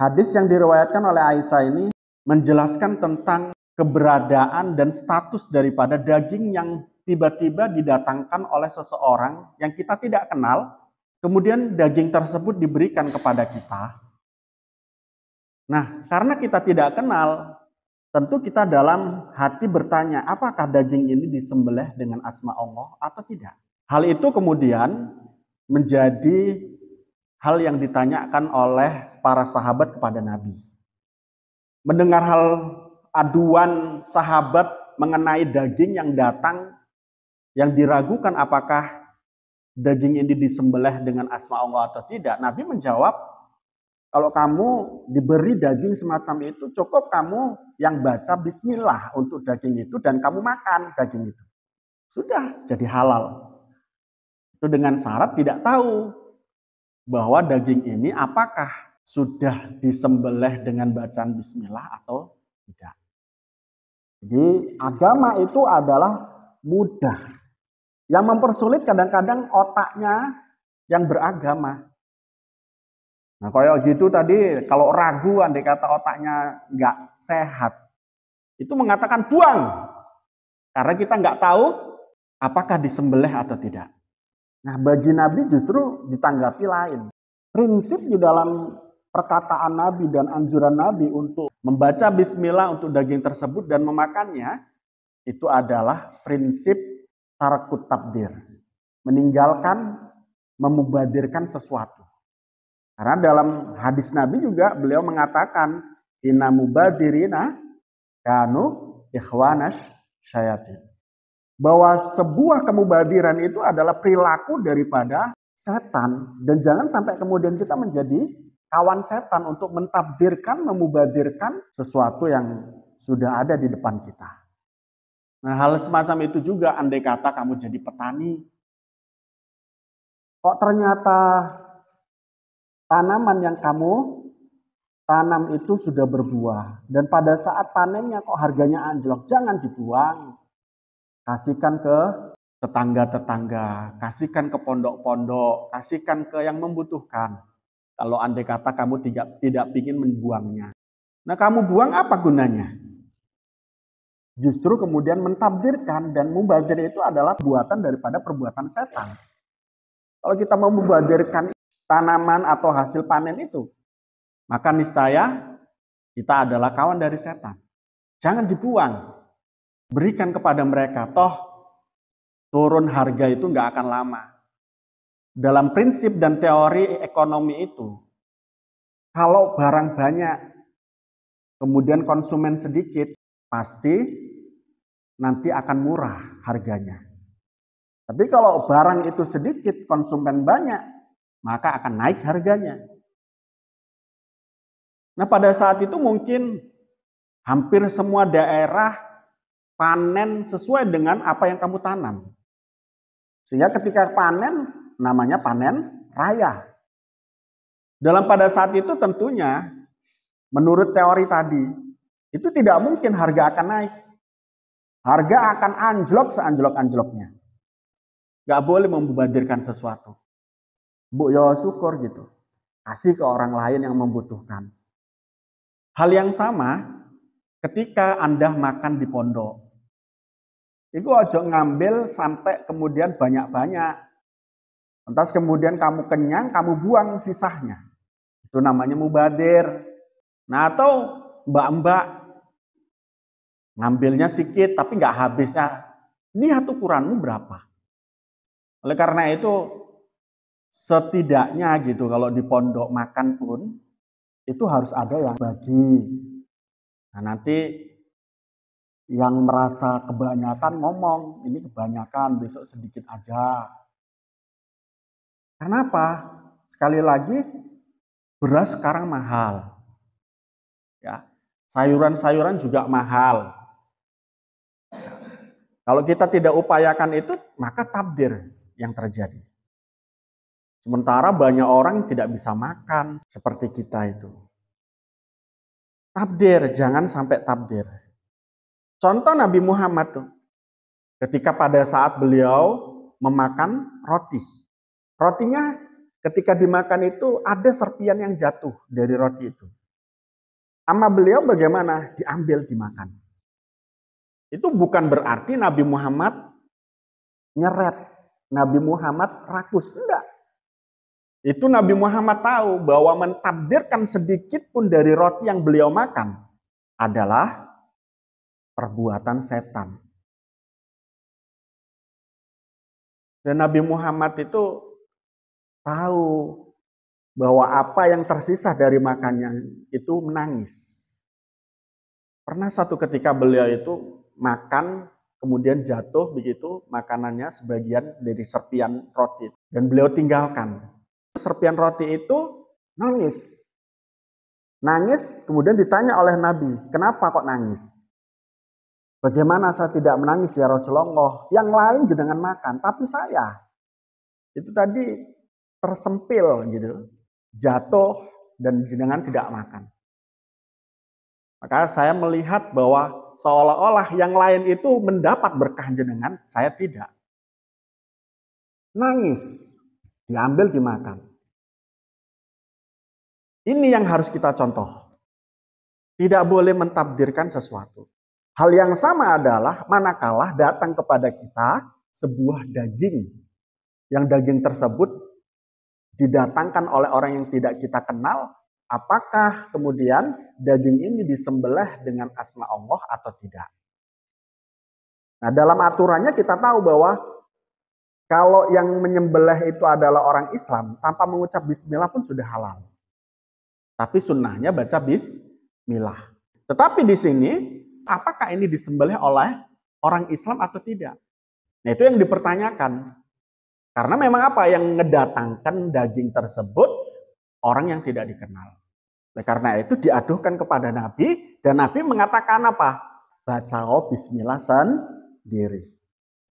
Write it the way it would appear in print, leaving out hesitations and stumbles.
Hadis yang diriwayatkan oleh Aisyah ini menjelaskan tentang keberadaan dan status daripada daging yang tiba-tiba didatangkan oleh seseorang yang kita tidak kenal, kemudian daging tersebut diberikan kepada kita. Nah, karena kita tidak kenal, tentu kita dalam hati bertanya, apakah daging ini disembelih dengan asma Allah atau tidak? Hal itu kemudian menjadi hal yang ditanyakan oleh para sahabat kepada Nabi. Mendengar hal aduan sahabat mengenai daging yang datang, yang diragukan apakah daging ini disembelih dengan asma Allah atau tidak, Nabi menjawab, kalau kamu diberi daging semacam itu, cukup kamu yang baca bismillah untuk daging itu dan kamu makan daging itu. Sudah jadi halal. Itu dengan syarat tidak tahu bahwa daging ini apakah sudah disembelih dengan bacaan bismillah atau tidak. Jadi agama itu adalah mudah. Yang mempersulit kadang-kadang otaknya yang beragama. Nah kayak gitu tadi, kalau ragu andai kata otaknya nggak sehat, itu mengatakan buang. Karena kita nggak tahu apakah disembelih atau tidak. Nah bagi Nabi justru ditanggapi lain. Prinsip di dalam perkataan Nabi dan anjuran Nabi untuk membaca bismillah untuk daging tersebut dan memakannya, itu adalah prinsip tarakut tabdir. Meninggalkan, memubadirkan sesuatu. Karena dalam hadis Nabi juga beliau mengatakan, inna mubadirina kanu ikhwanas syayatin. Bahwa sebuah kemubadiran itu adalah perilaku daripada setan. Dan jangan sampai kemudian kita menjadi kawan setan untuk mentabdirkan, memubadirkan sesuatu yang sudah ada di depan kita. Nah hal semacam itu juga andai kata kamu jadi petani. Kok ternyata tanaman yang kamu tanam itu sudah berbuah. Dan pada saat panennya kok harganya anjlok, jangan dibuang. Kasihkan ke tetangga-tetangga, kasihkan ke pondok-pondok, kasihkan ke yang membutuhkan. Kalau andai kata kamu tidak ingin membuangnya. Nah kamu buang apa gunanya? Justru kemudian mentabdirkan dan mubadir itu adalah buatan daripada perbuatan setan. Kalau kita mau mubadirkan tanaman atau hasil panen itu, maka niscaya kita adalah kawan dari setan. Jangan dibuang, berikan kepada mereka. Toh turun harga itu nggak akan lama. Dalam prinsip dan teori ekonomi itu, kalau barang banyak, kemudian konsumen sedikit, pasti nanti akan murah harganya. Tapi kalau barang itu sedikit, konsumen banyak, maka akan naik harganya. Nah pada saat itu mungkin hampir semua daerah panen sesuai dengan apa yang kamu tanam. Sehingga ketika panen, namanya panen raya. Dalam pada saat itu tentunya, menurut teori tadi, itu tidak mungkin harga akan naik. Harga akan anjlok seanjlok-anjloknya. Gak boleh membadirkan sesuatu. Bu, ya syukur gitu. Kasih ke orang lain yang membutuhkan. Hal yang sama ketika Anda makan di pondok. Itu ojo ngambil sampai kemudian banyak-banyak. Lantas kemudian kamu kenyang, kamu buang sisanya. Itu namanya mubadir. Nah atau mbak-mbak ngambilnya sedikit tapi nggak habisnya. Lihat ukuranmu berapa. Oleh karena itu setidaknya gitu kalau di pondok makan pun itu harus ada yang bagi. Nah nanti yang merasa kebanyakan ngomong, ini kebanyakan, besok sedikit aja. Kenapa? Sekali lagi, beras sekarang mahal. Ya, sayuran-sayuran juga mahal. Kalau kita tidak upayakan itu, maka takdir yang terjadi. Sementara banyak orang tidak bisa makan seperti kita itu. Takdir, jangan sampai takdir. Contoh Nabi Muhammad tuh, ketika pada saat beliau memakan roti. Rotinya ketika dimakan itu ada serpian yang jatuh dari roti itu. Sama beliau bagaimana? Diambil, dimakan. Itu bukan berarti Nabi Muhammad nyeret, Nabi Muhammad rakus, enggak. Itu Nabi Muhammad tahu bahwa mentakdirkan sedikit pun dari roti yang beliau makan adalah perbuatan setan. Dan Nabi Muhammad itu tahu bahwa apa yang tersisa dari makannya itu menangis. Pernah satu ketika beliau itu makan, kemudian jatuh begitu makanannya sebagian dari serpian roti. Dan beliau tinggalkan. Serpian roti itu nangis. Nangis, kemudian ditanya oleh Nabi, kenapa kok nangis? Bagaimana saya tidak menangis ya Rasulullah? Yang lain jenengan makan, tapi saya itu tadi tersempil gitu, jatuh dan jenengan tidak makan. Maka saya melihat bahwa seolah-olah yang lain itu mendapat berkah jenengan, saya tidak. Nangis, diambil dimakan. Ini yang harus kita contoh. Tidak boleh mentakdirkan sesuatu. Hal yang sama adalah manakala datang kepada kita sebuah daging. Yang daging tersebut didatangkan oleh orang yang tidak kita kenal, apakah kemudian daging ini disembelih dengan asma Allah atau tidak. Nah, dalam aturannya kita tahu bahwa kalau yang menyembelih itu adalah orang Islam, tanpa mengucap bismillah pun sudah halal. Tapi sunnahnya baca bismillah. Tetapi di sini, apakah ini disembelih oleh orang Islam atau tidak? Nah, itu yang dipertanyakan. Karena memang apa yang mendatangkan daging tersebut orang yang tidak dikenal. Oleh karena itu diaduhkan kepada Nabi, dan Nabi mengatakan apa? Baca bismillah sendiri.